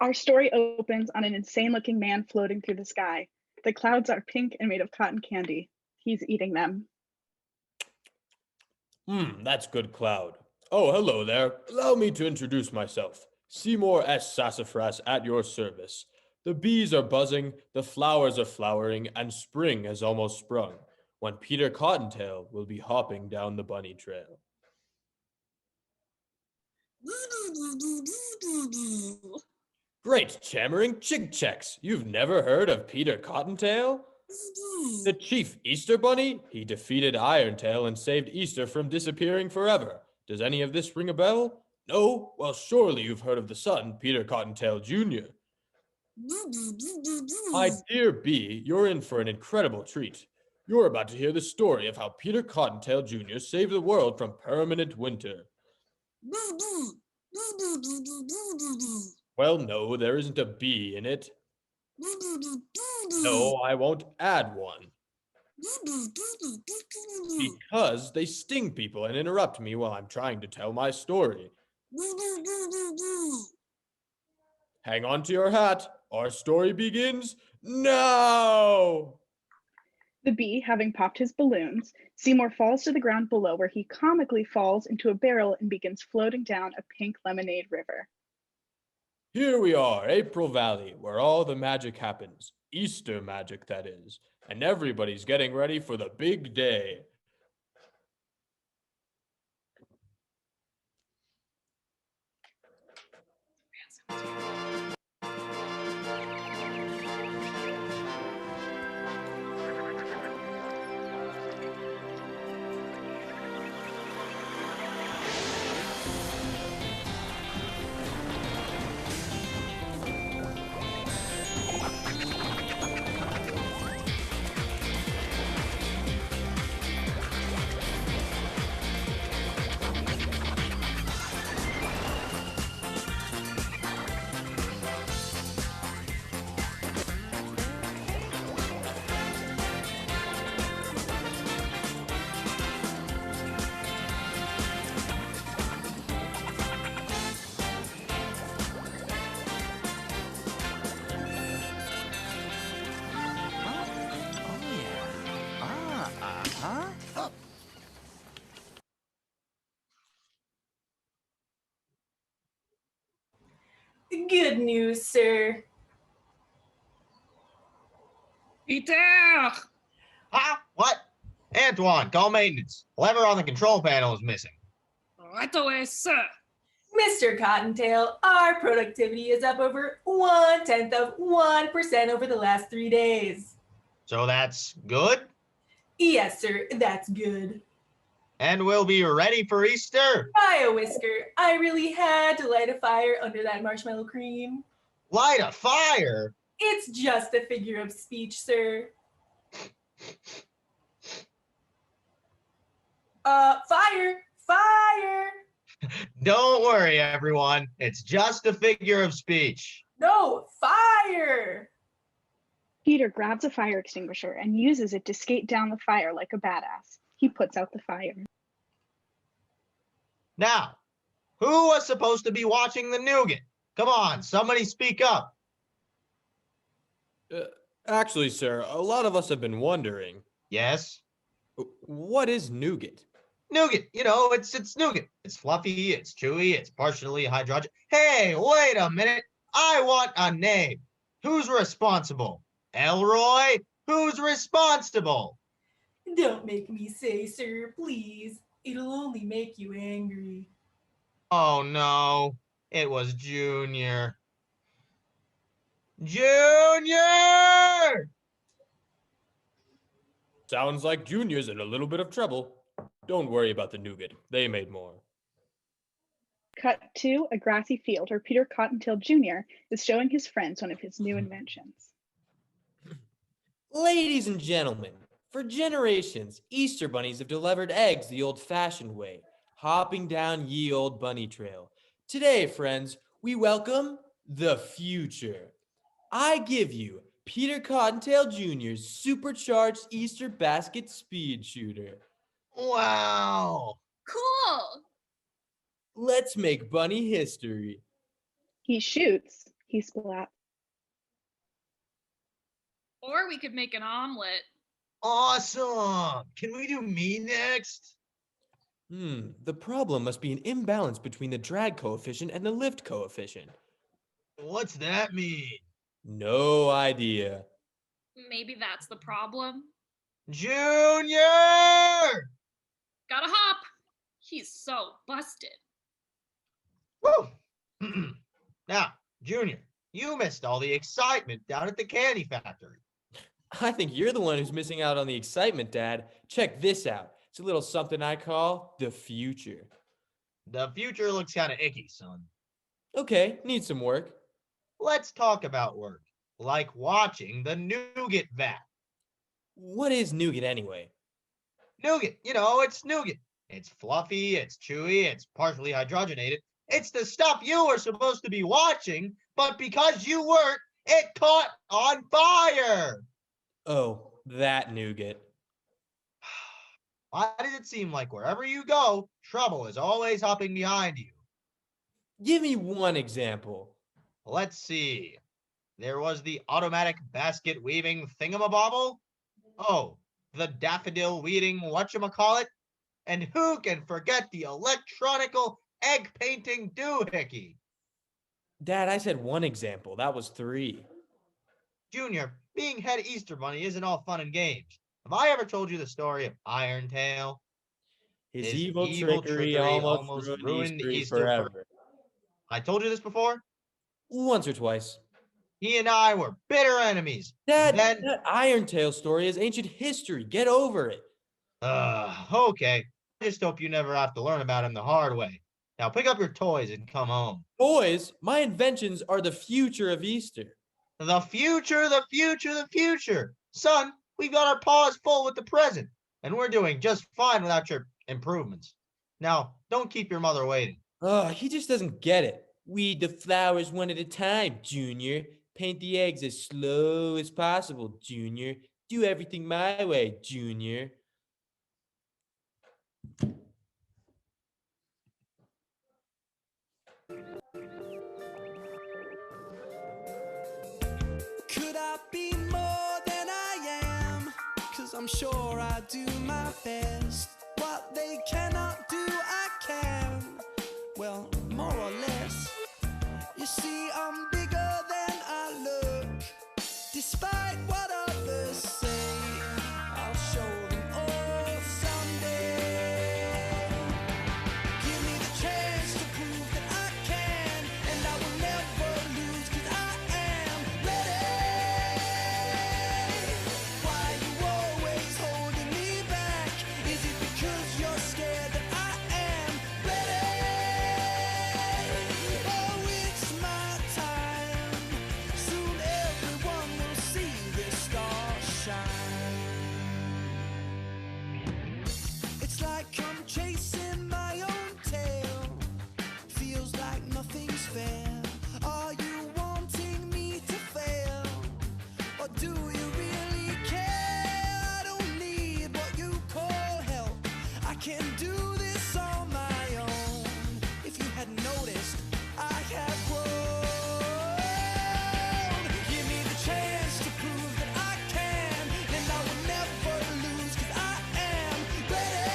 Our story opens on an insane looking man floating through the sky. The clouds are pink and made of cotton candy. He's eating them. That's good cloud. Oh, hello there. Allow me to introduce myself. Seymour S. Sassafras at your service. The bees are buzzing, the flowers are flowering, and spring has almost sprung, when Peter Cottontail will be hopping down the bunny trail. Great chammering chig-checks! You've never heard of Peter Cottontail? The chief Easter Bunny? He defeated Irontail and saved Easter from disappearing forever. Does any of this ring a bell? No? Well, surely you've heard of the son, Peter Cottontail Jr. My dear Bee, you're in for an incredible treat. You're about to hear the story of how Peter Cottontail Jr. saved the world from permanent winter. Well, no, there isn't a bee in it. No, I won't add one. Because they sting people and interrupt me while I'm trying to tell my story. Hang on to your hat. Our story begins now! The bee, having popped his balloons, Seymour falls to the ground below where he comically falls into a barrel and begins floating down a pink lemonade river. Here we are, April Valley, where all the magic happens. Easter magic, that is. And everybody's getting ready for the big day. Good news, sir. Peter! Huh? What? Antoine, call maintenance. Lever on the control panel is missing. Right away, sir. Mr. Cottontail, our productivity is up over 0.1% over the last 3 days. So that's good? Yes, sir, that's good. And we'll be ready for Easter? By a whisker, I really had to light a fire under that marshmallow cream. Light a fire? It's just a figure of speech, sir. Fire! Fire! Don't worry, everyone. It's just a figure of speech. No, fire! Peter grabs a fire extinguisher and uses it to skate down the fire like a badass. He puts out the fire. Now, who was supposed to be watching the nougat? Come on, somebody speak up. Actually, sir, a lot of us have been wondering. Yes? What is nougat? Nougat, it's nougat. It's fluffy, it's chewy, it's partially hydrogen. Hey, wait a minute. I want a name. Who's responsible? Elroy? Who's responsible? Don't make me say, sir, please. It'll only make you angry. Oh no, it was Junior. Junior! Sounds like Junior's in a little bit of trouble. Don't worry about the nougat. They made more. Cut to a grassy field where Peter Cottontail Jr. is showing his friends one of his new inventions. Ladies and gentlemen, for generations, Easter bunnies have delivered eggs the old-fashioned way, hopping down ye old bunny trail. Today, friends, we welcome the future. I give you Peter Cottontail Jr.'s supercharged Easter basket speed shooter. Wow. Cool! Let's make bunny history. He shoots, he splat. Or we could make an omelet. Awesome! Can we do me next? The problem must be an imbalance between the drag coefficient and the lift coefficient. What's that mean? No idea. Maybe that's the problem. Junior! Gotta hop. He's so busted. Woo! Now, Junior, you missed all the excitement down at the candy factory. I think you're the one who's missing out on the excitement, Dad. Check this out. It's a little something I call the future. The future looks kind of icky, son. Okay, need some work. Let's talk about work, like watching the nougat vat. What is nougat anyway? Nougat, it's nougat. It's fluffy, it's chewy, it's partially hydrogenated. It's the stuff you were supposed to be watching, but because you weren't, it caught on fire. Oh, that nougat. Why does it seem like wherever you go, trouble is always hopping behind you? Give me one example. Let's see. There was the automatic basket weaving thingamabobble. Oh, the daffodil weeding whatchamacallit. And who can forget the electronical egg painting doohickey? Dad, I said one example. That was 3. Junior, being head Easter Bunny isn't all fun and games. Have I ever told you the story of Irontail? His evil trickery almost ruined Easter forever. I told you this before? Once or twice. He and I were bitter enemies. Dad, Then, that Irontail story is ancient history. Get over it. okay. I just hope you never have to learn about him the hard way. Now pick up your toys and come home. Boys, my inventions are the future of Easter. The future, the future, the future. Son, we've got our paws full with the present, and we're doing just fine without your improvements. Now, don't keep your mother waiting. He just doesn't get it. Weed the flowers one at a time, Junior. Paint the eggs as slow as possible, Junior. Do everything my way, Junior. Could I be more than I am? 'Cause I'm sure I do my best. What they cannot do, I can. Well, more or less. You see, I'm bigger than I look. Despite what others say, I'll show them all someday. Give me the chance to prove that I can, and I will never lose 'cause I am ready. Why are you always holding me back? Is it because you're scared that I am ready? Oh, it's my time. Soon everyone will see this star shine. It's like I'm chasing my own tail. Feels like nothing's fair. Are you wanting me to fail? Or do you really care? I don't need what you call help. I can do this on my own. If you hadn't noticed, I have grown. Give me the chance to prove that I can, and I will never lose 'cause I am ready.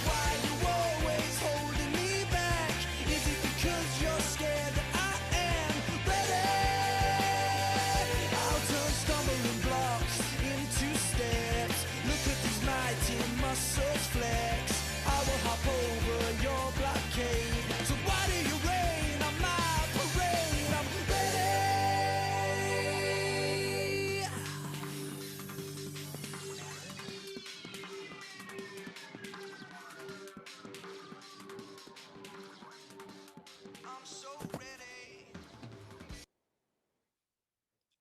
Why are you always holding me back? Is it because you're scared that I am ready? I'll turn stumbling blocks into steps. Look at these mighty muscles flex. I will hop over your blockade. So why do you rain on my parade? I'm ready. I'm so ready.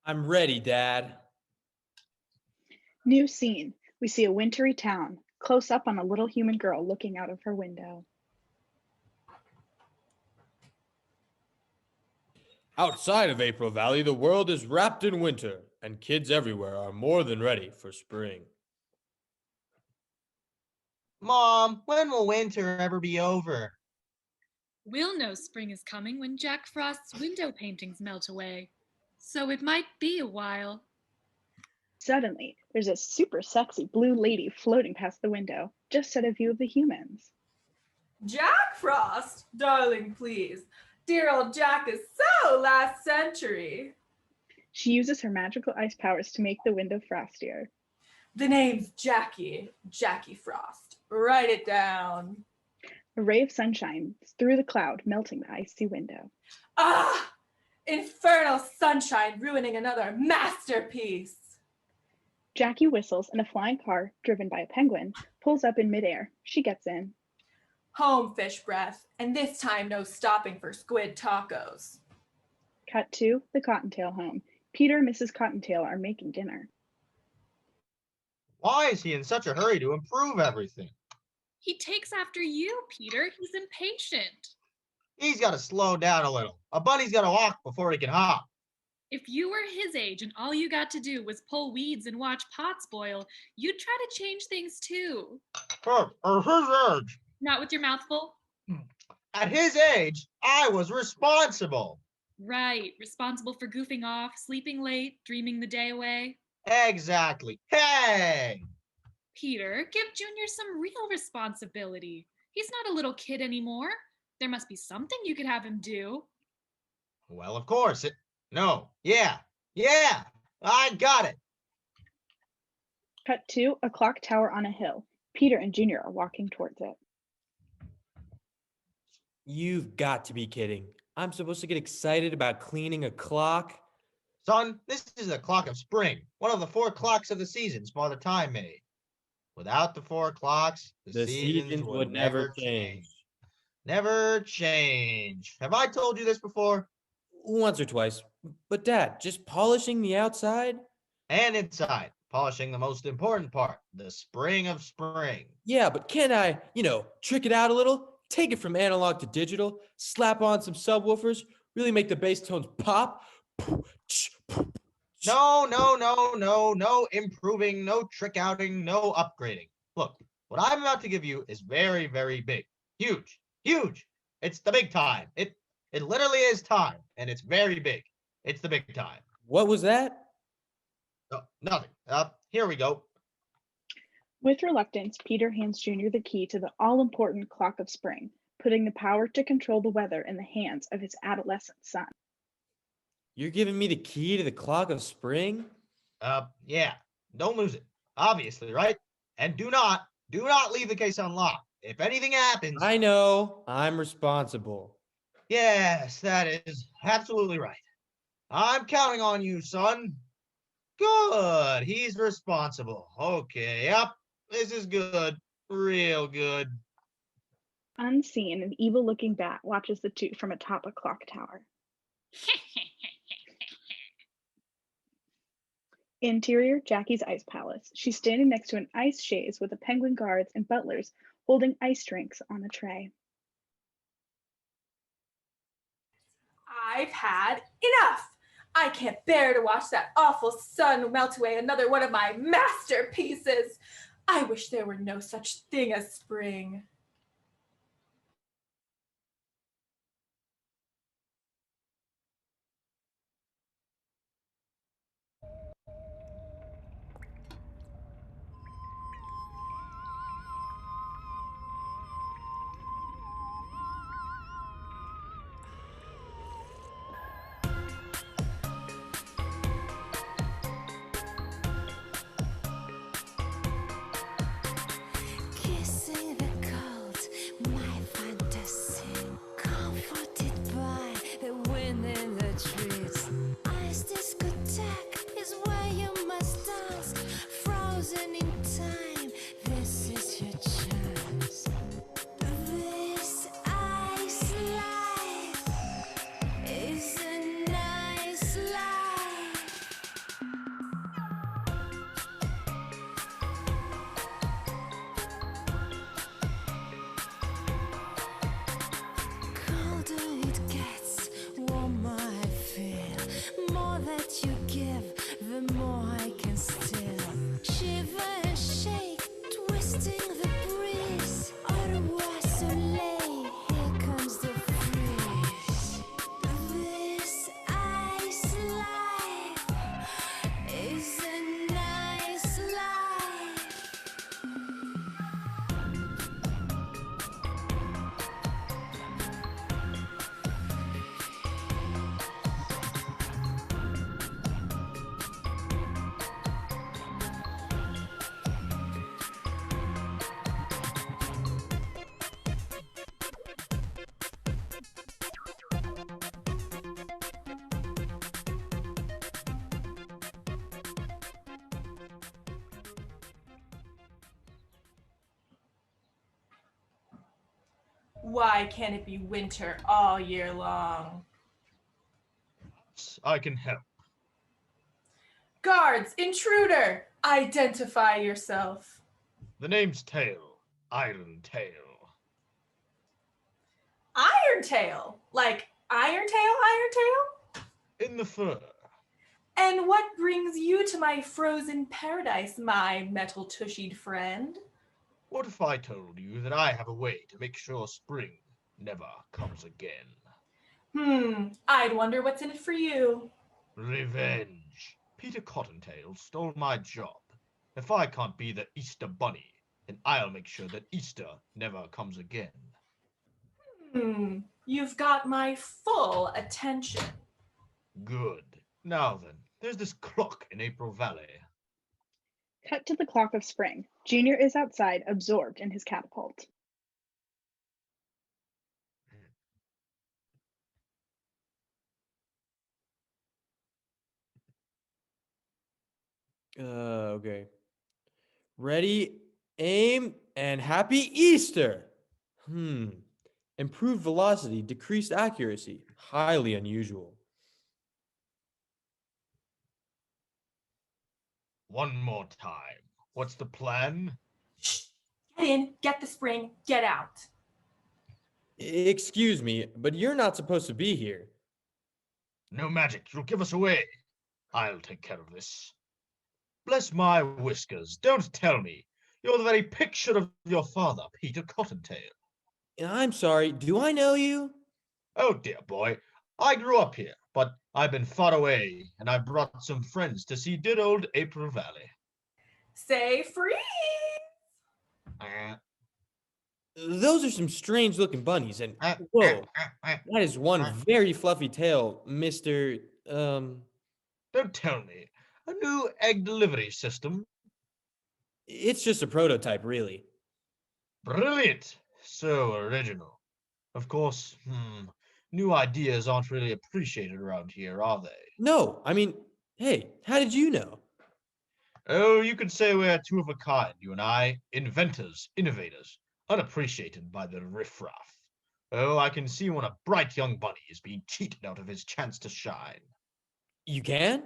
I'm ready, Dad. New scene. We see a wintry town, close up on a little human girl looking out of her window. Outside of April Valley, the world is wrapped in winter, and kids everywhere are more than ready for spring. Mom, when will winter ever be over? We'll know spring is coming when Jack Frost's window paintings melt away. So it might be a while. Suddenly, there's a super sexy blue lady floating past the window, just at a view of the humans. Jack Frost, darling, please. Dear old Jack is so last century. She uses her magical ice powers to make the window frostier. The name's Jackie Frost. Write it down. A ray of sunshine through the cloud, melting the icy window. Ah! Infernal sunshine ruining another masterpiece. Jackie whistles and a flying car, driven by a penguin, pulls up in midair. She gets in. Home fish breath, and this time no stopping for squid tacos. Cut to the Cottontail home. Peter and Mrs. Cottontail are making dinner. Why is he in such a hurry to improve everything? He takes after you, Peter. He's impatient. He's got to slow down a little. A bunny's got to walk before he can hop. If you were his age and all you got to do was pull weeds and watch pots boil, you'd try to change things too. At his age. Not with your mouth full? At his age, I was responsible. Right. Responsible for goofing off, sleeping late, dreaming the day away. Exactly. Hey! Peter, give Junior some real responsibility. He's not a little kid anymore. There must be something you could have him do. Well, of course. Yeah, I got it. Cut to a clock tower on a hill. Peter and Junior are walking towards it. You've got to be kidding. I'm supposed to get excited about cleaning a clock? Son, this is the clock of spring, one of the 4 clocks of the seasons Father Time made. Without the 4 clocks, the seasons would never change. Never change. Have I told you this before? Once or twice. But Dad, just polishing the outside? And inside, polishing the most important part, the spring of spring. Yeah, but can I, trick it out a little? Take it from analog to digital, slap on some subwoofers, really make the bass tones pop? No improving, no trick outing, no upgrading. Look, what I'm about to give you is very, very big. Huge. It's the big time. It literally is time, and it's very big. It's the big time. What was that? Oh, nothing. Here we go. With reluctance, Peter hands Junior the key to the all-important clock of spring, putting the power to control the weather in the hands of his adolescent son. You're giving me the key to the clock of spring? Yeah. Don't lose it. Obviously, right? And do not leave the case unlocked. If anything happens... I know. I'm responsible. Yes, that is absolutely right. I'm counting on you, son. Good. He's responsible. Okay, yep. This is good. Real good. Unseen, an evil-looking bat watches the two from atop a clock tower. Interior, Jackie's ice palace. She's standing next to an ice chaise with the penguin guards and butlers holding ice drinks on a tray. I've had enough. I can't bear to watch that awful sun melt away another one of my masterpieces. I wish there were no such thing as spring. Kissing the cold, my fantasy, comforted by the wind in the trees. Ice discotheque is where you must dance, frozen in time. This is your chance. This ice life is a nice life. Colder it gets, warmer I feel. More that you give, the more I can steal. Shiver and shake, twisting the breeze. Au revoir, soleil, here comes the Why can't it be winter all year long? I can help. Guards, intruder, identify yourself. The name's Tail. Iron Tail. Iron Tail? Like Iron Tail? In the fur. And what brings you to my frozen paradise, my metal tushied friend? What if I told you that I have a way to make sure spring never comes again? I'd wonder what's in it for you. Revenge. Peter Cottontail stole my job. If I can't be the Easter Bunny, then I'll make sure that Easter never comes again. You've got my full attention. Good. Now then, there's this clock in April Valley. Cut to the clock of spring. Junior is outside, absorbed in his catapult. Okay. Ready, aim, and happy Easter! Improved velocity, decreased accuracy. Highly unusual. One more time. What's the plan? Shh! Get in, get the spring, get out. Excuse me, but you're not supposed to be here. No magic, you'll give us away. I'll take care of this. Bless my whiskers, don't tell me. You're the very picture of your father, Peter Cottontail. I'm sorry, do I know you? Oh dear boy, I grew up here, but I've been far away, and I've brought some friends to see dear old April Valley. Say freeze! Those are some strange looking bunnies, and whoa, that is one very fluffy tail, Mr. Don't tell me. A new egg delivery system? It's just a prototype, really. Brilliant! So original. Of course, new ideas aren't really appreciated around here, are they? No, I mean, hey, how did you know? Oh, you could say we're two of a kind, you and I. Inventors, innovators, unappreciated by the riffraff. Oh, I can see when a bright young bunny is being cheated out of his chance to shine. You can?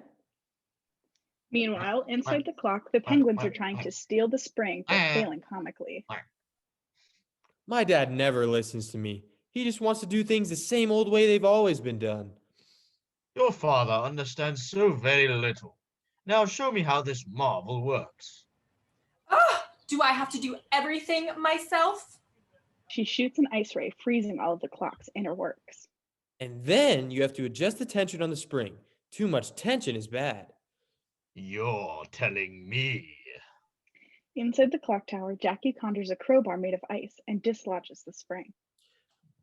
Meanwhile, inside the clock, the penguins are trying to steal the spring, but failing comically. My dad never listens to me. He just wants to do things the same old way they've always been done. Your father understands so very little. Now show me how this marvel works. Do I have to do everything myself? She shoots an ice ray, freezing all of the clock's inner works. And then you have to adjust the tension on the spring. Too much tension is bad. You're telling me. Inside the clock tower, Jackie conjures a crowbar made of ice and dislodges the spring.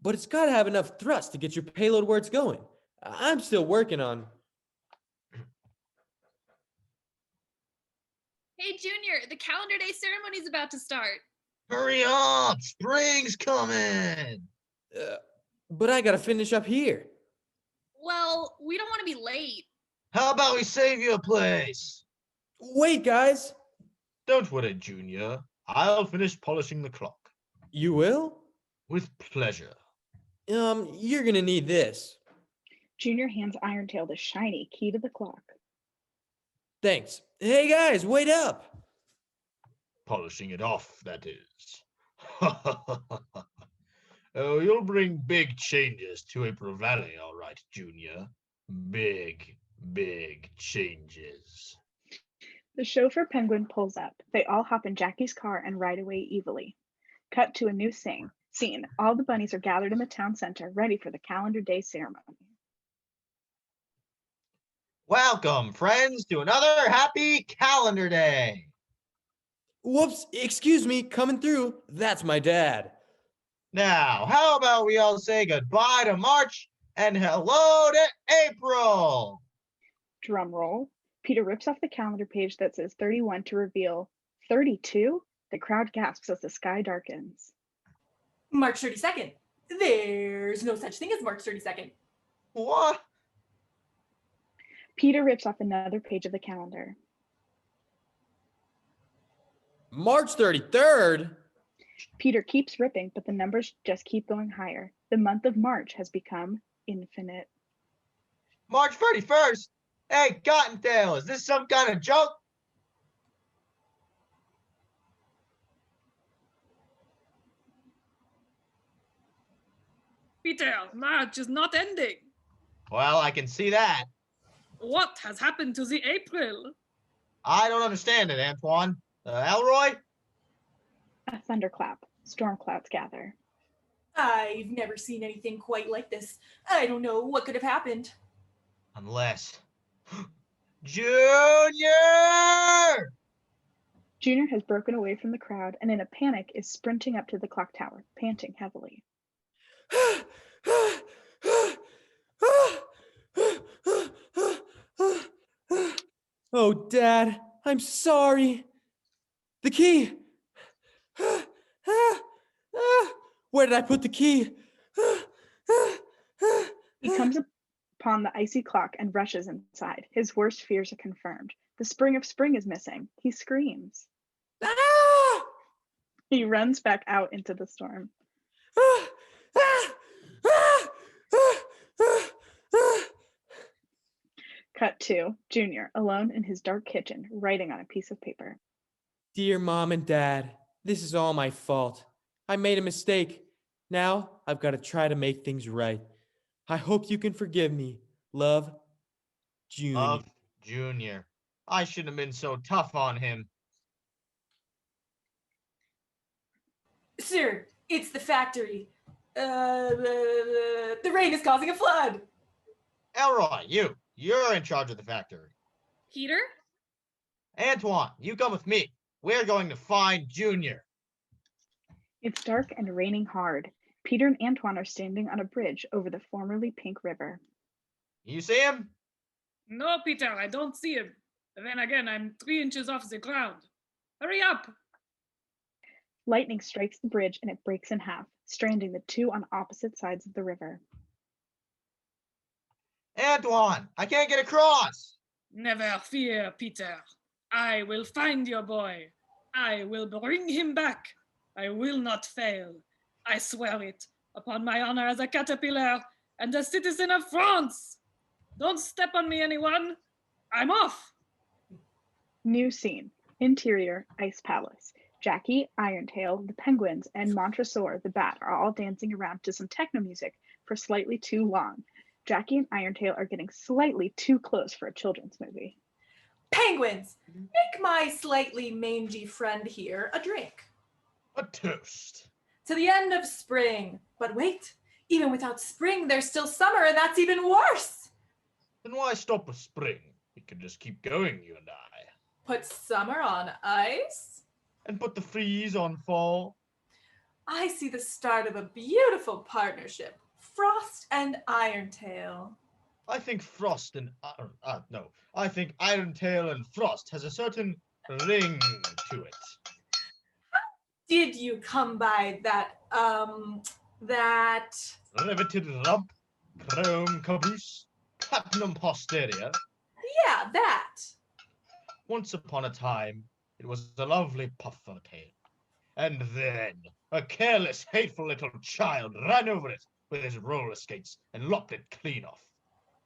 But it's got to have enough thrust to get your payload where it's going. I'm still working on... Hey, Junior, the calendar day ceremony's about to start. Hurry up! Spring's coming! But I got to finish up here. Well, we don't want to be late. How about we save you a place? Wait, guys. Don't worry, Junior. I'll finish polishing the clock. You will? With pleasure. You're gonna need this. Junior hands Irontail the shiny key to the clock. Thanks. Hey, guys, wait up. Polishing it off, that is. Oh, you'll bring big changes to April Valley, all right, Junior. Big, big changes. The chauffeur penguin pulls up. They all hop in Jackie's car and ride away evilly. Cut to a new scene. All the bunnies are gathered in the town center, ready for the calendar day ceremony. Welcome, friends, to another happy calendar day. Whoops, excuse me, coming through. That's my dad. Now, how about we all say goodbye to March and hello to April? Drum roll. Peter rips off the calendar page that says 31 to reveal 32. The crowd gasps as the sky darkens. March 32nd. There's no such thing as March 32nd. What? Peter rips off another page of the calendar. March 33rd? Peter keeps ripping, but the numbers just keep going higher. The month of March has become infinite. March 31st? Hey, Cottontail, is this some kind of joke? Peter, March is not ending. Well, I can see that. What has happened to the April? I don't understand it, Antoine. Elroy? A thunderclap. Storm clouds gather. I've never seen anything quite like this. I don't know what could have happened. Unless. Junior! Junior has broken away from the crowd and in a panic is sprinting up to the clock tower, panting heavily. Oh, Dad, I'm sorry. The key. Where did I put the key? He comes upon the icy clock and rushes inside. His worst fears are confirmed. The spring of spring is missing. He screams. Ah! He runs back out into the storm. Cut to Junior, alone in his dark kitchen, writing on a piece of paper. Dear Mom and Dad, this is all my fault. I made a mistake. Now I've got to try to make things right. I hope you can forgive me. Love, Junior. Love, Junior. I shouldn't have been so tough on him. Sir, it's the factory. The rain is causing a flood. Elroy, you're in charge of the factory. Peter? Antoine, you come with me. We're going to find Junior. It's dark and raining hard. Peter and Antoine are standing on a bridge over the formerly pink river. You see him? No, Peter, I don't see him. Then again, I'm 3 inches off the ground. Hurry up! Lightning strikes the bridge and it breaks in half, stranding the two on opposite sides of the river. Antoine, I can't get across. Never fear, Peter. I will find your boy. I will bring him back. I will not fail. I swear it upon my honor as a caterpillar and a citizen of France. Don't step on me, anyone. I'm off. New scene. Interior, Ice Palace. Jackie, Irontail, the penguins, and Montresor, the bat, are all dancing around to some techno music for slightly too long. Jackie and Irontail are getting slightly too close for a children's movie. Penguins, make my slightly mangy friend here a drink. A toast. To the end of spring. But wait, even without spring, there's still summer, and that's even worse. Then why stop with spring? We can just keep going, you and I. Put summer on ice? And put the freeze on fall. I see the start of a beautiful partnership. Frost and Irontail. I think Frost and I think Irontail and Frost has a certain ring to it. Did you come by that Riveted rump, chrome caboose, platinum posterior. Yeah, that. Once upon a time, it was a lovely puffer tail. And then a careless, hateful little child ran over it with his roller skates and lopped it clean off.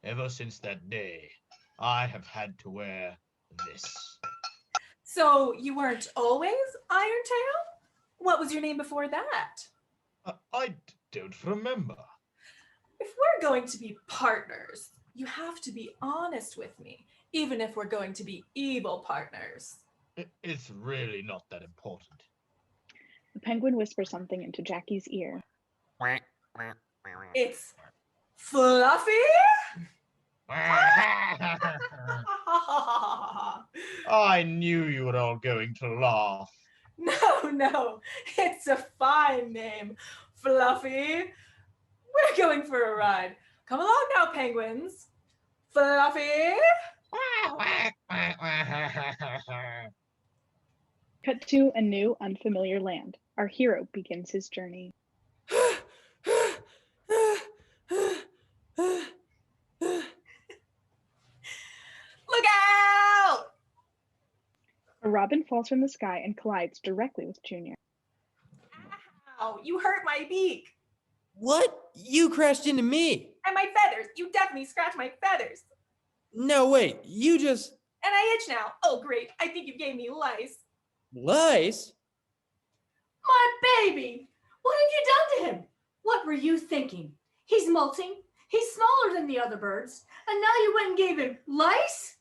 Ever since that day, I have had to wear this. So you weren't always Irontail? What was your name before that? I don't remember. If we're going to be partners, you have to be honest with me, even if we're going to be evil partners. It's really not that important. The penguin whispers something into Jackie's ear. It's Fluffy? I knew you were all going to laugh. No, it's a fine name, Fluffy. We're going for a ride. Come along now, penguins. Fluffy? Cut to a new, unfamiliar land. Our hero begins his journey. Look out! A robin falls from the sky and collides directly with Junior. Ow, you hurt my beak. What? You crashed into me. And my feathers. You definitely scratched my feathers. No, wait, you just... And I itch now. Oh, great. I think you gave me lice. Lice? My baby! What have you done to him? What were you thinking? He's molting. He's smaller than the other birds. And now you went and gave him lice?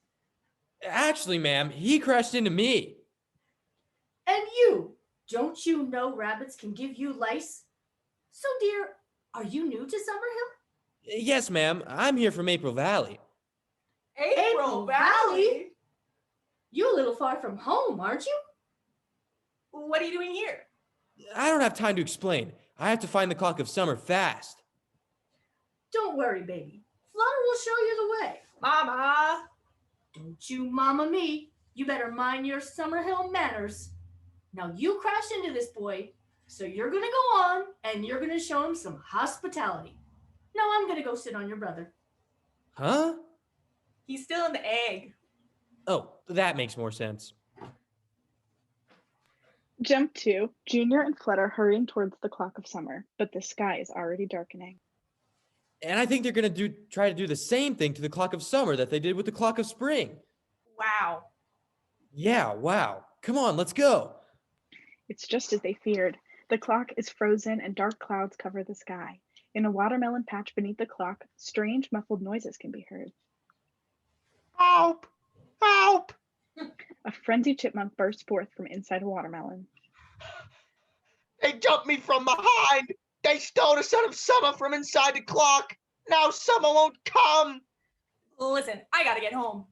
Actually, ma'am, he crashed into me. And you, don't you know rabbits can give you lice? So, dear, are you new to Summerhill? Yes, ma'am, I'm here from April Valley. April Valley? You a little far from home, aren't you? What are you doing here? I don't have time to explain. I have to find the clock of summer fast. Don't worry, baby. Flutter will show you the way. Mama. Don't you mama me. You better mind your Summerhill manners. Now you crashed into this boy, so you're gonna go on and you're gonna show him some hospitality. Now I'm gonna go sit on your brother. Huh? He's still in the egg. Oh, that makes more sense. Jump 2. Junior and Flutter hurrying towards the clock of summer, but the sky is already darkening. And I think they're going to try to do the same thing to the clock of summer that they did with the clock of spring. Wow. Yeah, wow. Come on, let's go. It's just as they feared. The clock is frozen and dark clouds cover the sky. In a watermelon patch beneath the clock, strange muffled noises can be heard. Help! Help! A frenzied chipmunk bursts forth from inside a watermelon. They jumped me from behind! They stole the son of summer from inside the clock! Now summer won't come! Listen, I gotta get home.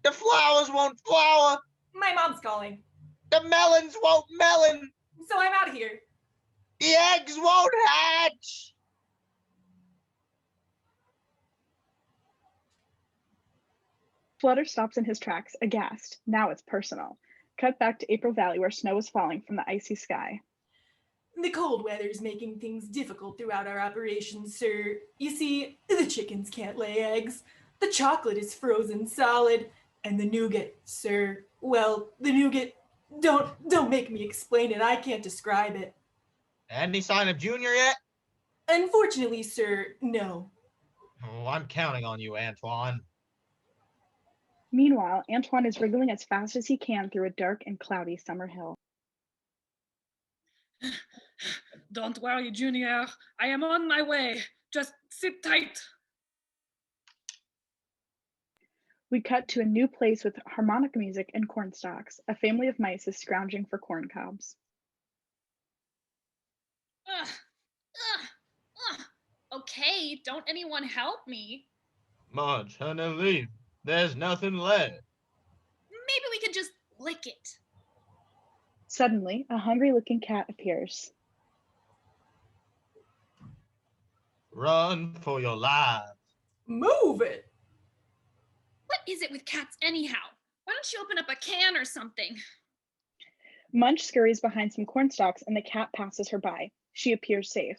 The flowers won't flower! My mom's calling. The melons won't melon! So I'm out of here. The eggs won't hatch! Flutter stops in his tracks, aghast. Now it's personal. Cut back to April Valley where snow is falling from the icy sky. The cold weather's making things difficult throughout our operations, sir. You see, the chickens can't lay eggs. The chocolate is frozen solid. And the nougat, sir, well, the nougat, don't make me explain it. I can't describe it. Any sign of Junior yet? Unfortunately, sir, no. Oh, I'm counting on you, Antoine. Meanwhile, Antoine is wriggling as fast as he can through a dark and cloudy summer hill. Don't worry, Junior. I am on my way. Just sit tight. We cut to a new place with harmonica music and cornstalks. A family of mice is scrounging for corn cobs. Okay, don't anyone help me. Marge, honey, leave. There's nothing left. Maybe we could just lick it. Suddenly, a hungry-looking cat appears. Run for your life. Move it. What is it with cats anyhow? Why don't you open up a can or something? Munch scurries behind some cornstalks and the cat passes her by. She appears safe.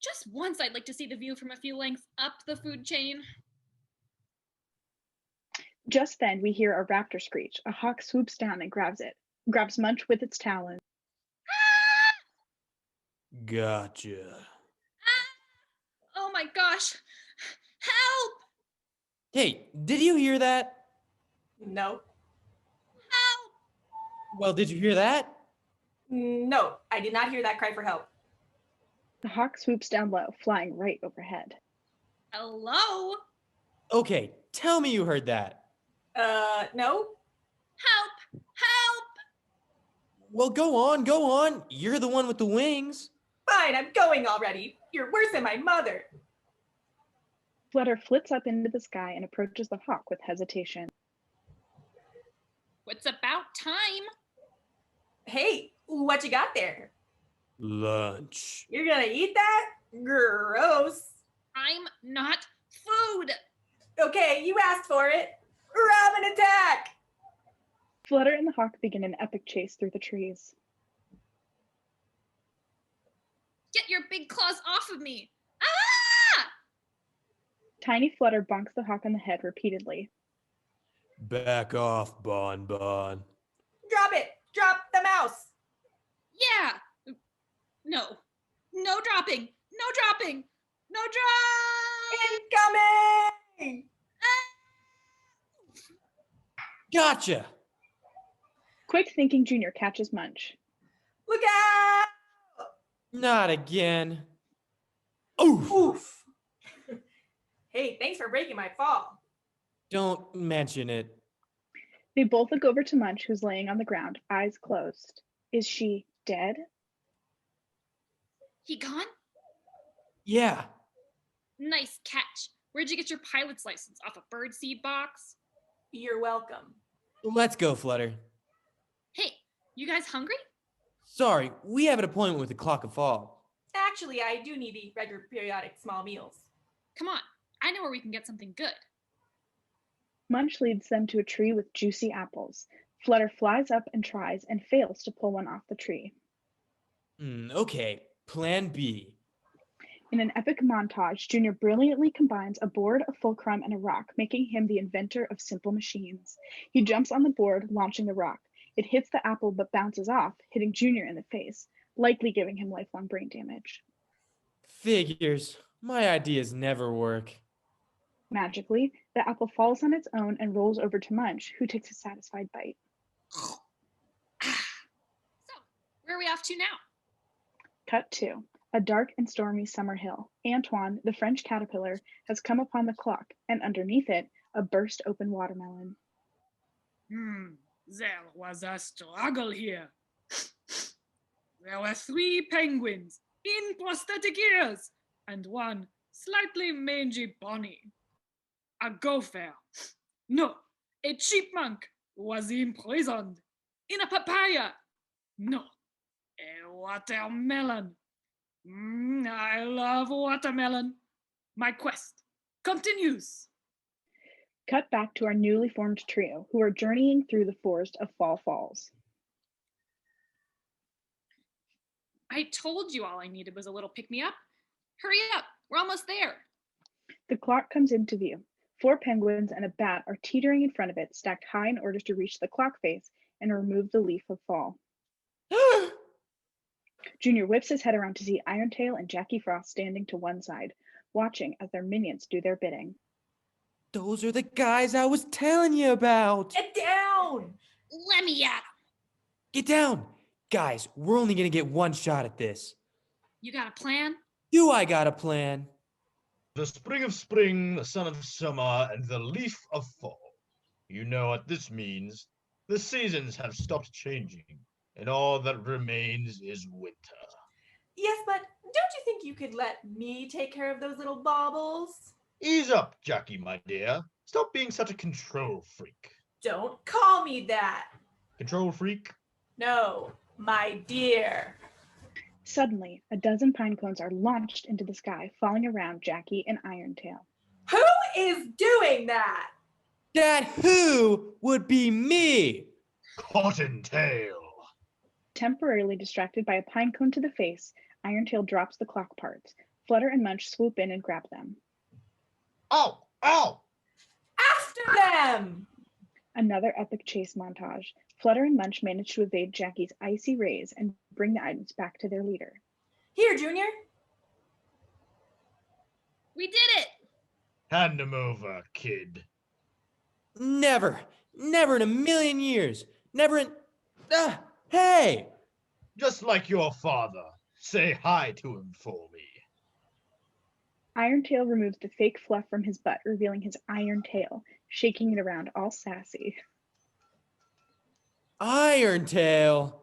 Just once I'd like to see the view from a few lengths up the food chain. Just then, we hear a raptor screech. A hawk swoops down and grabs Munch with its talons. Gotcha. Oh my gosh! Help! Hey, did you hear that? No. Help! Well, did you hear that? No, I did not hear that cry for help. The hawk swoops down low, flying right overhead. Hello? Okay, tell me you heard that. No? Help! Help! Well, go on. You're the one with the wings. Fine, I'm going already. You're worse than my mother. Flutter flits up into the sky and approaches the hawk with hesitation. It's about time. Hey, what you got there? Lunch. You're gonna eat that? Gross. I'm not food. Okay, you asked for it. Robin attack! Flutter and the hawk begin an epic chase through the trees. Get your big claws off of me. Ah! Tiny Flutter bonks the hawk on the head repeatedly. Back off, Bon Bon. Drop it! Drop the mouse! Yeah, No. No dropping. No dropping. No drop. Incoming! Gotcha! Quick thinking Junior catches Munch. Look out! Not again. Oof! Oof. Hey, thanks for breaking my fall. Don't mention it. They both look over to Munch, who's laying on the ground, eyes closed. Is she dead? He gone? Yeah. Nice catch. Where'd you get your pilot's license? Off a birdseed box? You're welcome. Let's go, Flutter. Hey, you guys hungry? Sorry, we have an appointment with the Clock of Fall. Actually, I do need to eat regular periodic small meals. Come on. I know where we can get something good. Munch leads them to a tree with juicy apples. Flutter flies up and tries and fails to pull one off the tree. Okay, Plan B. In an epic montage, Junior brilliantly combines a board, a fulcrum, and a rock, making him the inventor of simple machines. He jumps on the board, launching the rock. It hits the apple but bounces off, hitting Junior in the face, likely giving him lifelong brain damage. Figures. My ideas never work. Magically, the apple falls on its own and rolls over to Munch, who takes a satisfied bite. So, where are we off to now? Cut 2. A dark and stormy summer hill. Antoine, the French caterpillar, has come upon the clock, and underneath it, a burst open watermelon. There was a struggle here. There were 3 penguins in prosthetic ears and 1 slightly mangy bunny. A gopher. No, a chipmunk was imprisoned in a papaya. No, a watermelon. I love watermelon. My quest continues. Cut back to our newly formed trio, who are journeying through the forest of Fall Falls. I told you all I needed was a little pick-me-up. Hurry up, we're almost there. The clock comes into view. 4 penguins and a bat are teetering in front of it, stacked high in order to reach the clock face and remove the leaf of fall. Junior whips his head around to see Irontail and Jackie Frost standing to one side, watching as their minions do their bidding. Those are the guys I was telling you about. Get down! Let me at 'em. Get down. Guys, we're only gonna get one shot at this. You got a plan? Do I got a plan? The spring of spring, the sun of summer, and the leaf of fall. You know what this means. The seasons have stopped changing, and all that remains is winter. Yes, but don't you think you could let me take care of those little baubles? Ease up, Jackie, my dear. Stop being such a control freak. Don't call me that. Control freak? No, my dear. Suddenly, a dozen pine cones are launched into the sky, falling around Jackie and Irontail. Who is doing that? That who would be me? Cottontail. Temporarily distracted by a pine cone to the face, Irontail drops the clock parts. Flutter and Munch swoop in and grab them. Ow! Ow! After them! Another epic chase montage. Flutter and Munch manage to evade Jackie's icy rays and bring the items back to their leader. Here, Junior. We did it! Hand them over, kid. Never. Never in a million years. Never in... hey! Just like your father. Say hi to him for me. Irontail removes the fake fluff from his butt, revealing his iron tail, shaking it around all sassy. Irontail.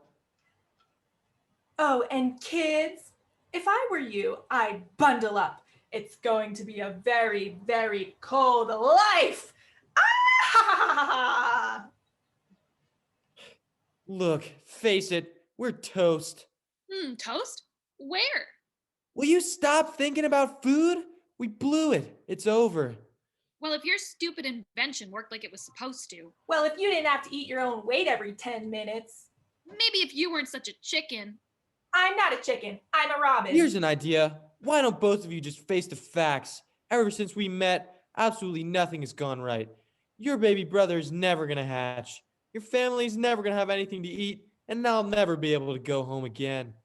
Oh, and kids, if I were you, I'd bundle up. It's going to be a very, very cold life. Ah! Look, face it, we're toast. Toast? Where? Will you stop thinking about food? We blew it. It's over. Well, if your stupid invention worked like it was supposed to. Well, if you didn't have to eat your own weight every 10 minutes. Maybe if you weren't such a chicken. I'm not a chicken. I'm a robin. Here's an idea. Why don't both of you just face the facts? Ever since we met, absolutely nothing has gone right. Your baby brother is never gonna hatch. Your family's never gonna have anything to eat, and I'll never be able to go home again.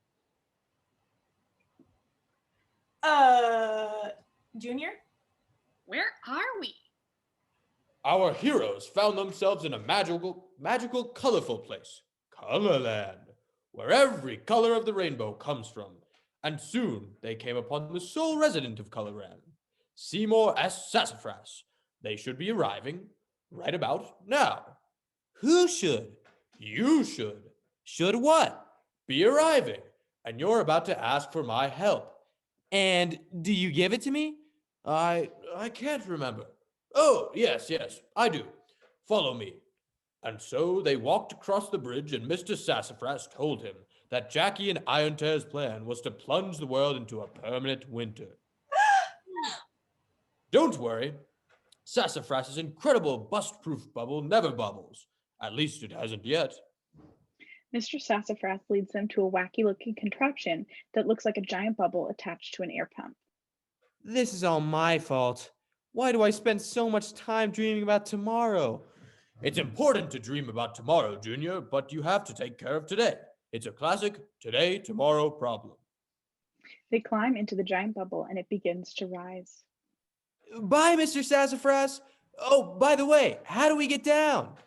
Junior? Where are we? Our heroes found themselves in a magical, colorful place, Colorland, where every color of the rainbow comes from. And soon they came upon the sole resident of Colorland, Seymour S. Sassafras. They should be arriving right about now. Who should? You should Should what? be arriving, and you're about to ask for my help. And do you give it to me? I can't remember. Oh, yes, I do. Follow me. And so they walked across the bridge, and Mr. Sassafras told him that Jackie and Irontail's plan was to plunge the world into a permanent winter. Don't worry. Sassafras's incredible bust-proof bubble never bubbles. At least it hasn't yet. Mr. Sassafras leads them to a wacky-looking contraption that looks like a giant bubble attached to an air pump. This is all my fault. Why do I spend so much time dreaming about tomorrow? It's important to dream about tomorrow, Junior, but you have to take care of today. It's a classic today-tomorrow problem. They climb into the giant bubble and it begins to rise. Bye, Mr. Sassafras. Oh, by the way, how do we get down?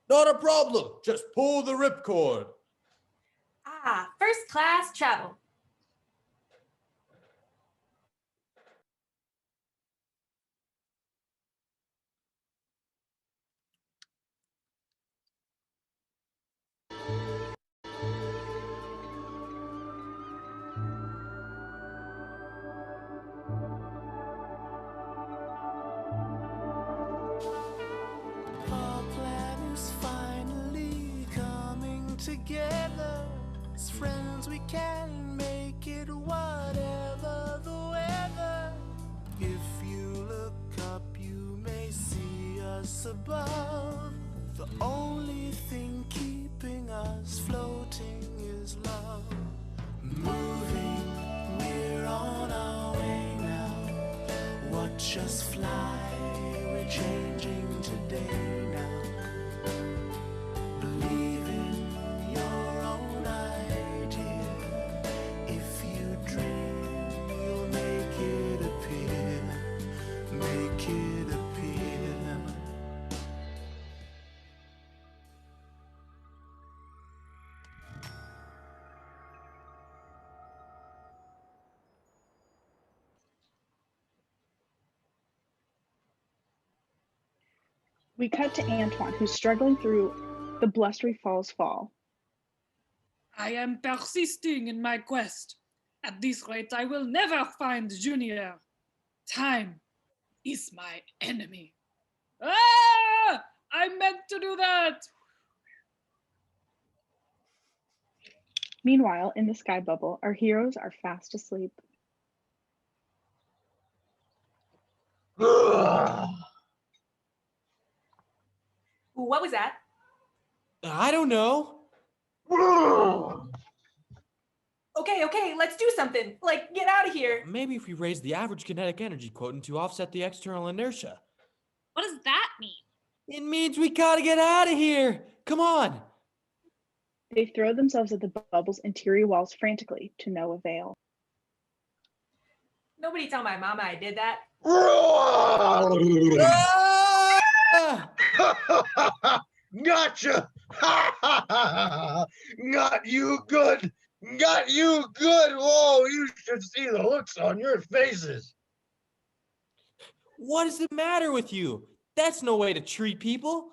Not a problem. Just pull the ripcord. First class travel. Our plan is finally coming together. As friends, we can make it whatever the weather. If you look up, you may see us above. The only thing keeping us floating is love. Moving, we're on our way now. Watch us fly, we're changing today now. Believe in your own idea. If you dream, you'll make it appear. Make it appear. We cut to Antoine, who's struggling through the blustery Falls Fall. I am persisting in my quest. At this rate, I will never find Junior. Time is my enemy. Ah! I meant to do that. Meanwhile, in the sky bubble, our heroes are fast asleep. Ooh, what was that? I don't know. Okay, let's do something. Like, get out of here. Maybe if we raise the average kinetic energy quotient to offset the external inertia. What does that mean? It means we gotta get out of here. Come on. They throw themselves at the bubble's interior walls frantically, to no avail. Nobody tell my mama I did that. Ah! Gotcha! Got you good! Got you good! Whoa, you should see the looks on your faces. What is the matter with you? That's no way to treat people.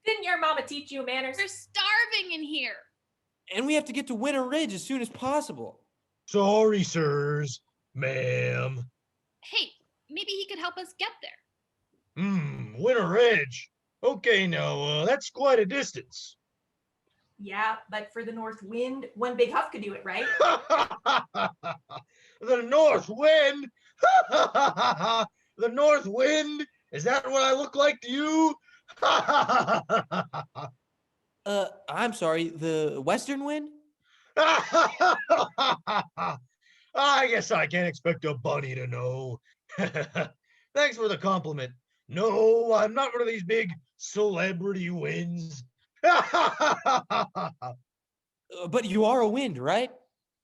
Didn't your mama teach you manners? We're starving in here. And we have to get to Winter Ridge as soon as possible. Sorry, sirs, ma'am. Hey, maybe he could help us get there. Winter Ridge. Okay, now, that's quite a distance. Yeah, but for the north wind, one big huff could do it, right? The north wind? The north wind? Is that what I look like to you? I'm sorry, the western wind? I guess I can't expect a bunny to know. Thanks for the compliment. No, I'm not one of these big celebrity winds. But you are a wind, right?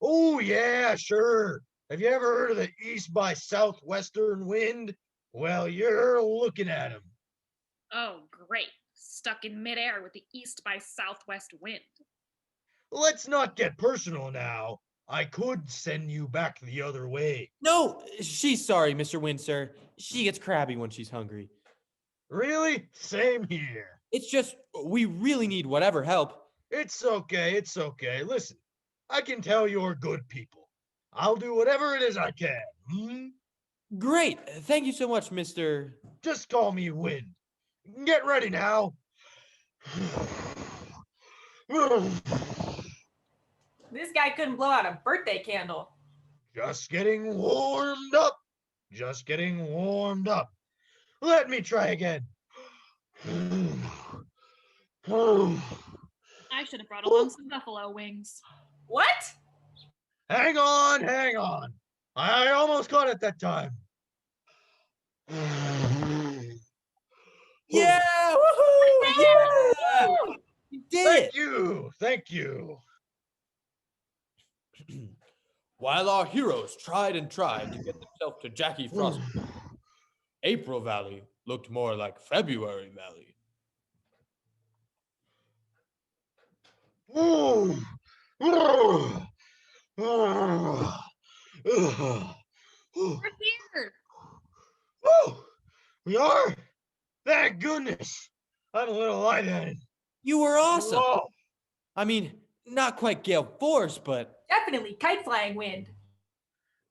Oh, yeah, sure. Have you ever heard of the east by southwestern wind? Well, you're looking at him. Oh, great. Stuck in midair with the east by southwest wind. Let's not get personal now. I could send you back the other way. No, she's sorry, Mr. Windsor. She gets crabby when she's hungry. Really? Same here. It's just, we really need whatever help. It's okay, it's okay. Listen, I can tell you're good people. I'll do whatever it is I can. Great. Thank you so much, Mr. Just call me Wind. Get ready now. This guy couldn't blow out a birthday candle. Just getting warmed up. Just getting warmed up. Let me try again. I should have brought along some buffalo wings. What? Hang on, hang on. I almost caught it that time. Yeah! Woohoo! Yeah! You did Thank it! you, thank you. While our heroes tried and tried to get themselves to Jackie Frost, April Valley looked more like February Valley. We're here. Oh, we are? Thank goodness. I'm a little lightheaded. You were awesome. Whoa. I mean, not quite gale force, but Definitely kite flying wind.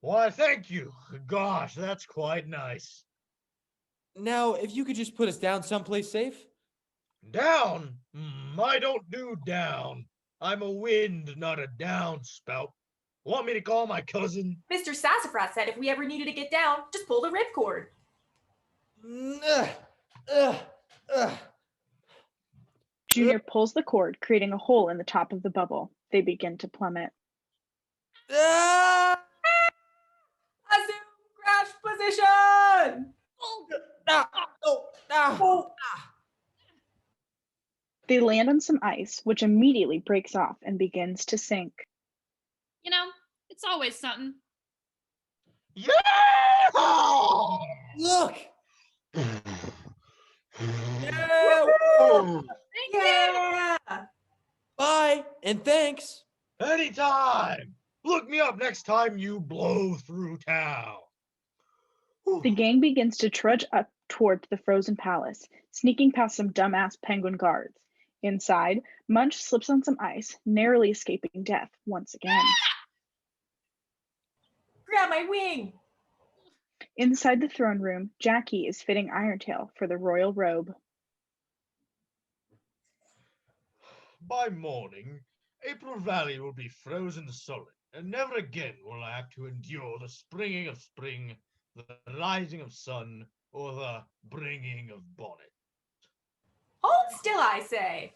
Why, thank you. Gosh, that's quite nice. now if you could just put us down someplace safe. Down? I don't do down. I'm a wind, not a downspout. Want me to call my cousin? Mr. Sassafras said if we ever needed to get down, just pull the ripcord. Junior pulls the cord, creating a hole in the top of the bubble. They begin to plummet. Ah! Assume crash position! Oh. They land on some ice, which immediately breaks off and begins to sink. You know, it's always something. Yeah! Look! Thank you. Yeah! Bye, and thanks. Anytime. Look me up next time you blow through town. The gang begins to trudge up toward the frozen palace, sneaking past some dumbass penguin guards. Inside, Munch slips on some ice, narrowly escaping death once again. Grab my wing! Inside the throne room, Jackie is fitting Irontail for the royal robe. By morning, April Valley will be frozen solid, and never again will I have to endure the springing of spring, the rising of sun, or the bringing of bonnet. Hold still, I say.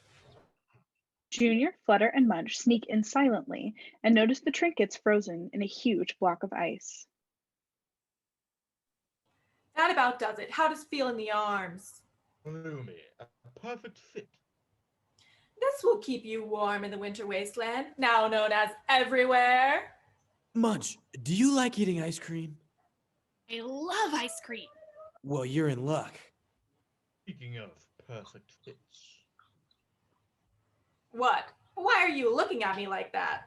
Junior, Flutter, and Munch sneak in silently and notice the trinkets frozen in a huge block of ice. That about does it. How does it feel in the arms? Gloomy, a perfect fit. This will keep you warm in the winter wasteland, now known as everywhere. Munch, do you like eating ice cream? I love ice cream. Well, you're in luck. Speaking of perfect fits. What? Why are you looking at me like that?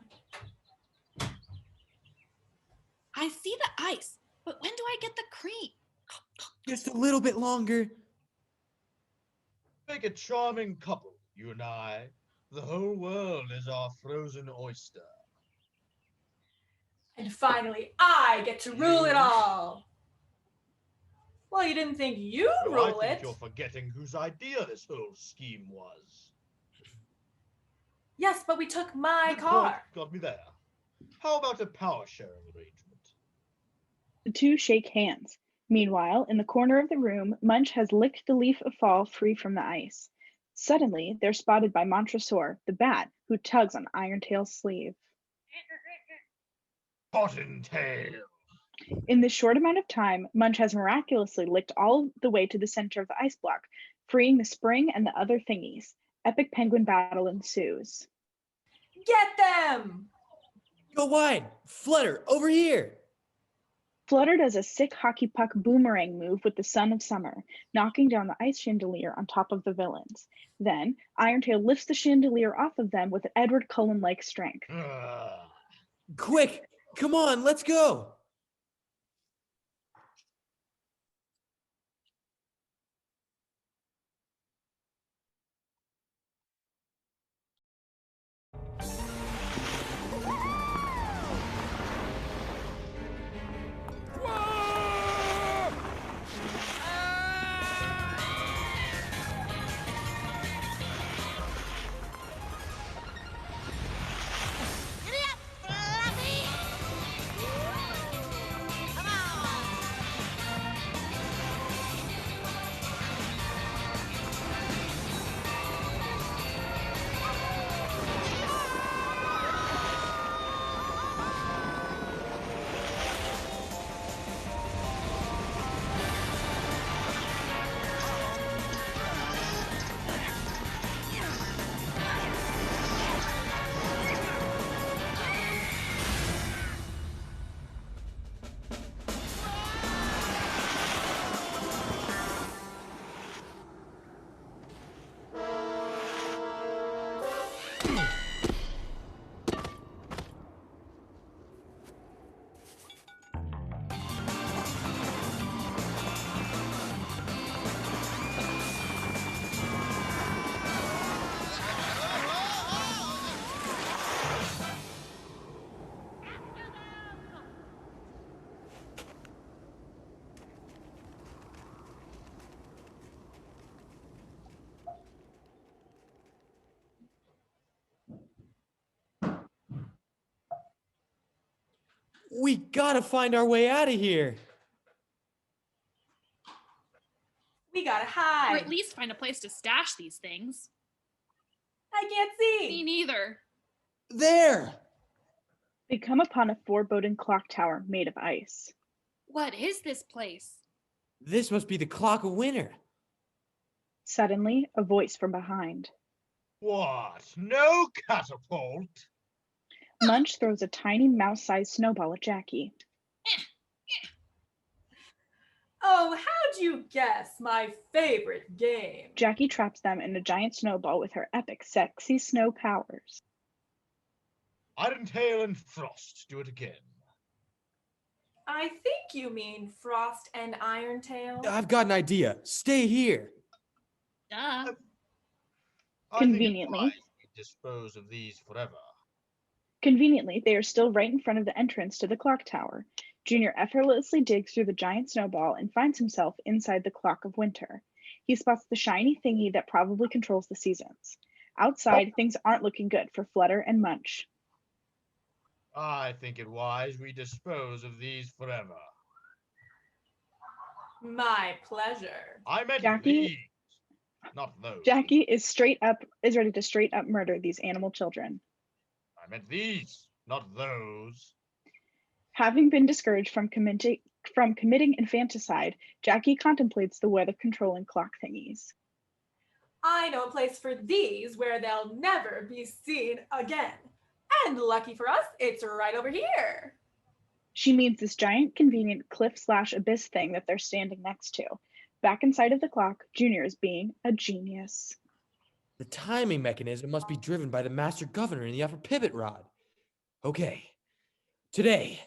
I see the ice, but when do I get the cream? Just a little bit longer. Make a charming couple, you and I. The whole world is our frozen oyster. And finally, I get to rule it all. Well, you didn't think you'd So rule I think it. you're forgetting whose idea this whole scheme was. Yes, but we took my Good car. point, got me there. How about a power sharing arrangement? The two shake hands. Meanwhile, in the corner of the room, Munch has licked the leaf of fall free from the ice. Suddenly, they're spotted by Montresor, the bat, who tugs on Irontail's sleeve. Cottontail. In this short amount of time, Munch has miraculously licked all the way to the center of the ice block, freeing the spring and the other thingies. Epic penguin battle ensues. Get them! Go wide. Flutter, over here. Flutter does a sick hockey puck boomerang move with the Sun of Summer, knocking down the ice chandelier on top of the villains. Then, Irontail lifts the chandelier off of them with Edward Cullen-like strength. Quick, come on, let's go. We gotta find our way out of here. We gotta Or hide. at least find a place to stash these things. I can't see. Me neither. There! They come upon a foreboding clock tower made of ice. What is this place? This must be the Clock of Winter. Suddenly, a voice from behind. What? No catapult? Munch throws a tiny mouse-sized snowball at Jackie. Oh, how'd you guess my favorite game? Jackie traps them in a giant snowball with her epic, sexy snow powers. Cottontail and Frost, do it again. I think you mean Frost and Irontail. I've got an idea. Stay here. Duh. I think it's Conveniently. wise we dispose of these forever. Conveniently, they are still right in front of the entrance to the clock tower. Junior effortlessly digs through the giant snowball and finds himself inside the Clock of Winter. He spots the shiny thingy that probably controls the seasons. Outside, things aren't looking good for Flutter and Munch. I think it wise we dispose of these forever. My pleasure. I meant Jackie- these, not those. Jackie is ready to straight up murder these animal children. I meant these, not those. Having been discouraged from committing infanticide, Jackie contemplates the weather-controlling clock thingies. I know a place for these where they'll never be seen again. And lucky for us, it's right over here. She means this giant, convenient cliff/abyss thing that they're standing next to. Back inside of the clock, Junior is being a genius. The timing mechanism must be driven by the master governor in the upper pivot rod. Okay. Today.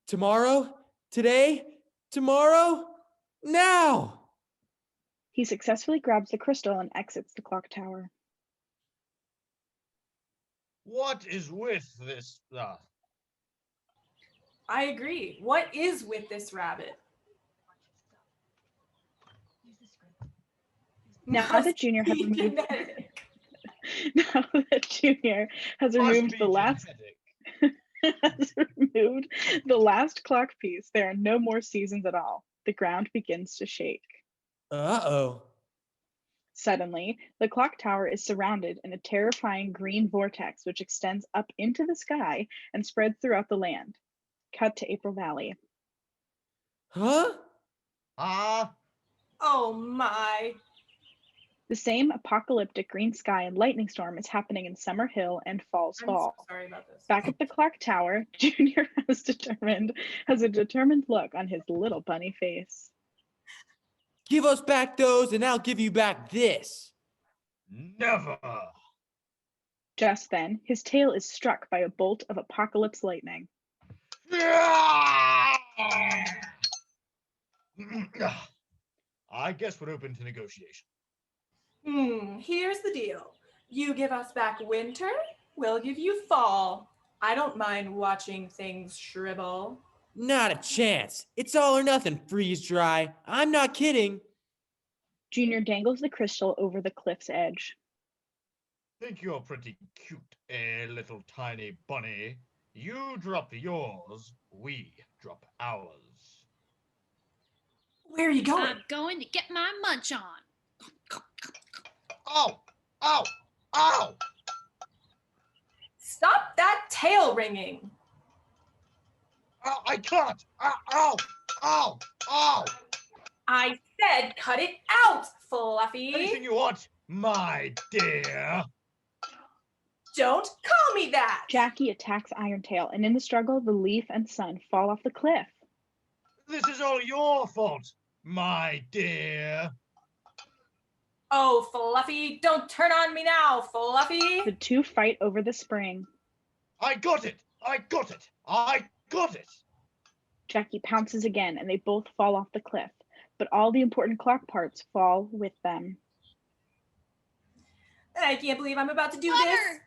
Tomorrow. Today. Tomorrow. Now! He successfully grabs the crystal and exits the clock tower. What is with this? I agree. What is with this rabbit? Now Must that Junior has be removed, genetic. now that Junior has removed the last has removed the last clock piece, there are no more seasons at all. The ground begins to shake. Uh-oh. Suddenly, the clock tower is surrounded in a terrifying green vortex which extends up into the sky and spreads throughout the land. Cut to April Valley. Huh? Oh my. The same apocalyptic green sky and lightning storm is happening in Summer Hill and Falls I'm so Fall. sorry about this. Back at the clock tower, Junior has a determined look on his little bunny face. Give us back those, and I'll give you back this. Never. Just then, his tail is struck by a bolt of apocalypse lightning. I guess we're open to negotiation. Here's the deal. You give us back winter, we'll give you fall. I don't mind watching things shrivel. Not a chance. It's all or nothing, freeze dry. I'm not kidding. Junior dangles the crystal over the cliff's edge. Think you're pretty cute, little tiny bunny. You drop yours, we drop ours. Where are you going? I'm going to get my munch on. Ow! Ow! Ow! Stop that tail ringing. Ow, I can't! Ow! Ow! Ow! Ow! I said cut it out, Fluffy. Anything you want, my dear. Don't call me that. Jackie attacks Irontail, and in the struggle, the leaf and sun fall off the cliff. This is all your fault, my dear. Oh, Fluffy, don't turn on me now, Fluffy. The two fight over the spring. I got it! I got it! I got it! Jackie pounces again, and they both fall off the cliff, but all the important clock parts fall with them. I can't believe I'm about to do Flutter! this.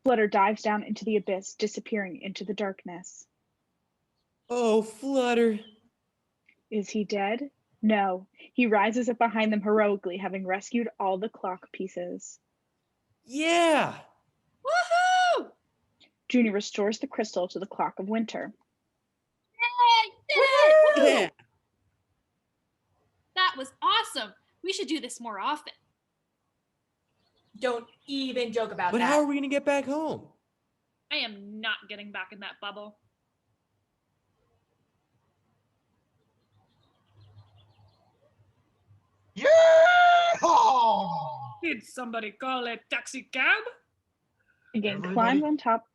Flutter dives down into the abyss, disappearing into the darkness. Oh, Flutter. Is he dead? No. He rises up behind them heroically, having rescued all the clock pieces. Yeah. Woohoo! Junior restores the crystal to the clock of winter. Yay! Did it! Woo! Yeah. That was awesome. We should do this more often. Don't even joke about But that. how are we going to get back home? I am not getting back in that bubble. Yeah! Did somebody call a taxi cab? The gang Everybody- climbs on top.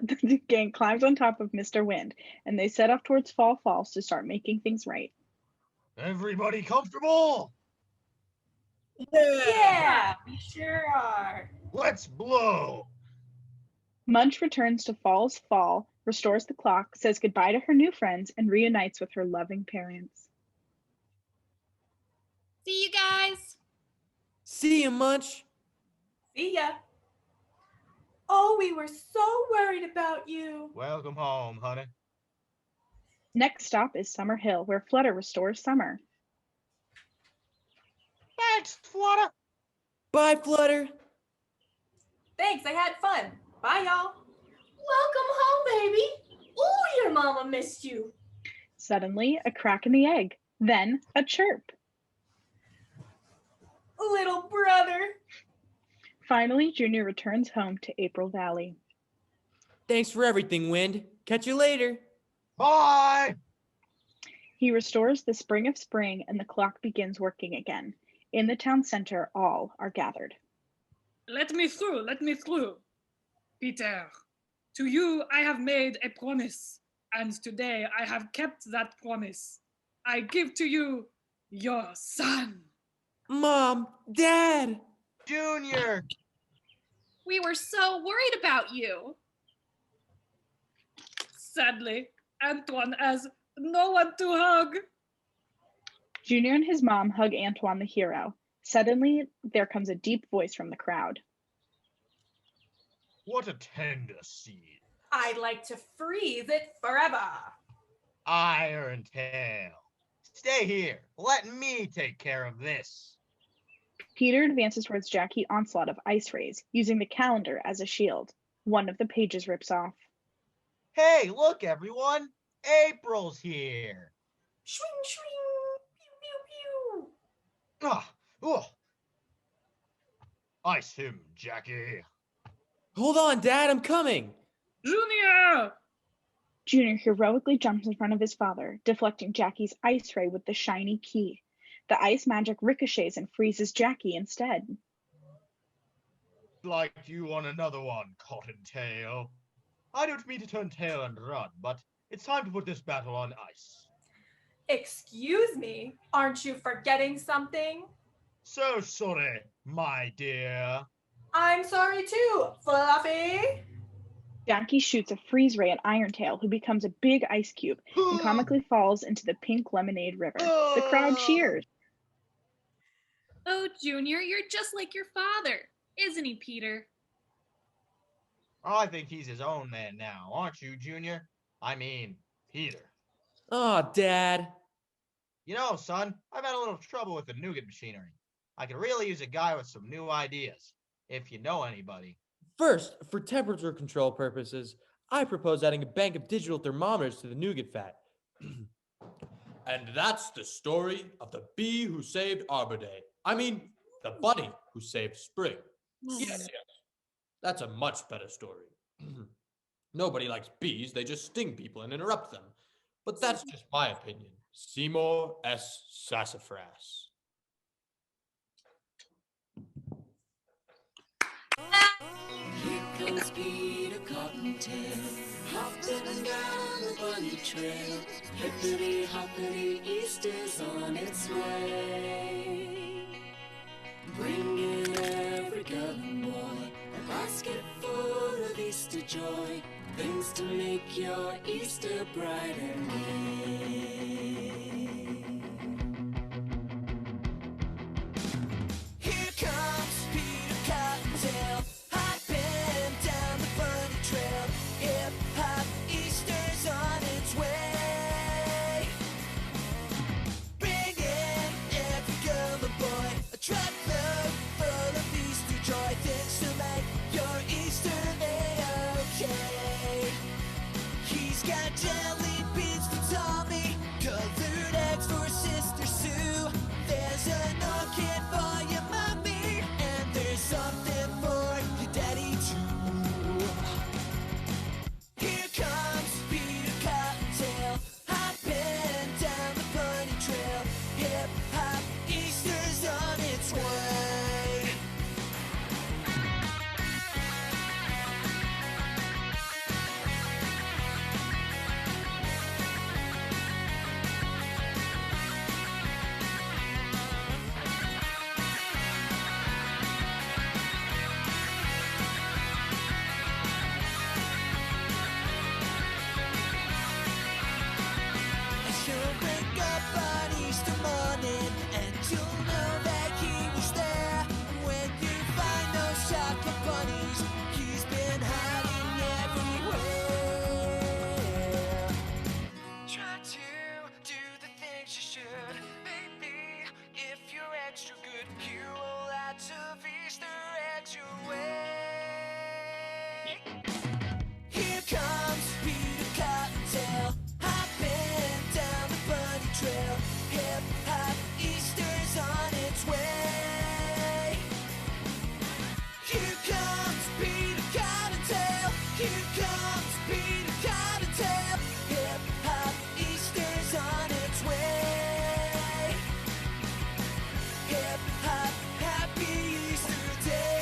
The gang climbs on top of Mr. Wind, and they set off towards Fall Falls to start making things right. Everybody comfortable? Yeah, we sure are. Let's blow. Munch returns to Falls Fall, restores the clock, says goodbye to her new friends, and reunites with her loving parents. See you guys. See you, Munch. See ya. Oh, we were so worried about you. Welcome home, honey. Next stop is Summer Hill, where Flutter restores Summer. Thanks, Flutter. Bye, Flutter. Thanks, I had fun. Bye, y'all. Welcome home, baby. Ooh, your mama missed you. Suddenly, a crack in the egg, then a chirp. Little brother. Finally, Junior returns home to April Valley. Thanks for everything, Wind. Catch you later. Bye. He restores the spring of spring, and the clock begins working again. In the town center, all are gathered. Let me through, let me through. Peter, to you I have made a promise, and today I have kept that promise. I give to you your son. Mom, Dad. Junior. We were so worried about you. Sadly, Antoine has no one to hug. Junior and his mom hug Antoine the hero. Suddenly, there comes a deep voice from the crowd. What a tender seed. I'd like to freeze it forever. Iron Tail. Stay here. Let me take care of this. Peter advances towards Jackie onslaught of ice rays, using the calendar as a shield. One of the pages rips off. Hey, look, everyone. April's here. Swing, swing. Pew, pew, pew. Ah, oh. Ice him, Jackie. Hold on, Dad. I'm coming. Junior! Junior heroically jumps in front of his father, deflecting Jackie's ice ray with the shiny key. The ice magic ricochets and freezes Jackie instead. Like you want another one, Cottontail. I don't mean to turn tail and run, but it's time to put this battle on ice. Excuse me, aren't you forgetting something? So sorry, my dear. I'm sorry too, Fluffy. Jackie shoots a freeze ray at Irontail, who becomes a big ice cube and comically falls into the pink lemonade river. The crowd cheers. Oh, Junior, you're just like your father, isn't he, Peter? I think he's his own man now, aren't you, Junior? I mean, Peter. Aw, Dad. You know, son, I've had a little trouble with the nougat machinery. I could really use a guy with some new ideas, if you know anybody. First, for temperature control purposes, I propose adding a bank of digital thermometers to the nougat vat. And that's the story of the bee who saved Arbor Day. I mean, the bunny who saved spring. Yes. That's a much better story. Nobody likes bees, they just sting people and interrupt them. But that's just my opinion. Seymour S. Sassafras. Here comes Peter Cottontail, hopping down the bunny trail. Hippity hoppity, Easter's on its way. Bringing every girl and boy a basket full of Easter joy, things to make your Easter bright and gay. Here comes Peter Cottontail, hopping down the bunny trail. Hip hop, Easter's on its way. Bringing every girl and boy a truckload full of Easter joy, things to make your Easter A-okay. He's got jelly beans for Tommy, colored eggs for Sister Sue. There's an orchid for your mommy, and there's something for your daddy too. Here comes Peter Cottontail, hopping down the bunny trail. Hip hop, Easter's on its way. You'll wake up on Easter morning and you'll know that he was there. When you find those chocolate bunnies, he's been hiding everywhere. Try to do the things you should, baby. If you're extra good, you will lots of Easter eggs your way. Here comes Peter Cottontail, hopping down the bunny trail. Hip hop, Easter's on its way. Here comes Peter Cottontail. Here comes Peter Cottontail. Hip hop, Easter's on its way. Hip hop, happy Easter Day.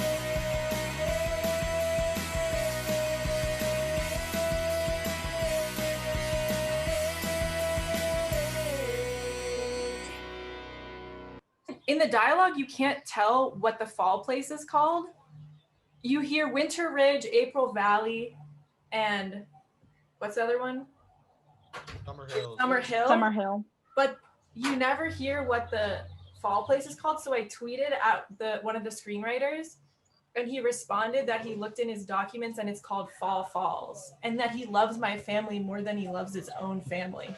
In the dialogue, you can't tell what the fall place is called. You hear Winter Ridge, April Valley, and what's the other one? Summer Hill. Summer Hill. Summer Hill. But you never hear what the fall place is called. So I tweeted at one of the screenwriters, and he responded that he looked in his documents and it's called Fall Falls, and that he loves my family more than he loves his own family.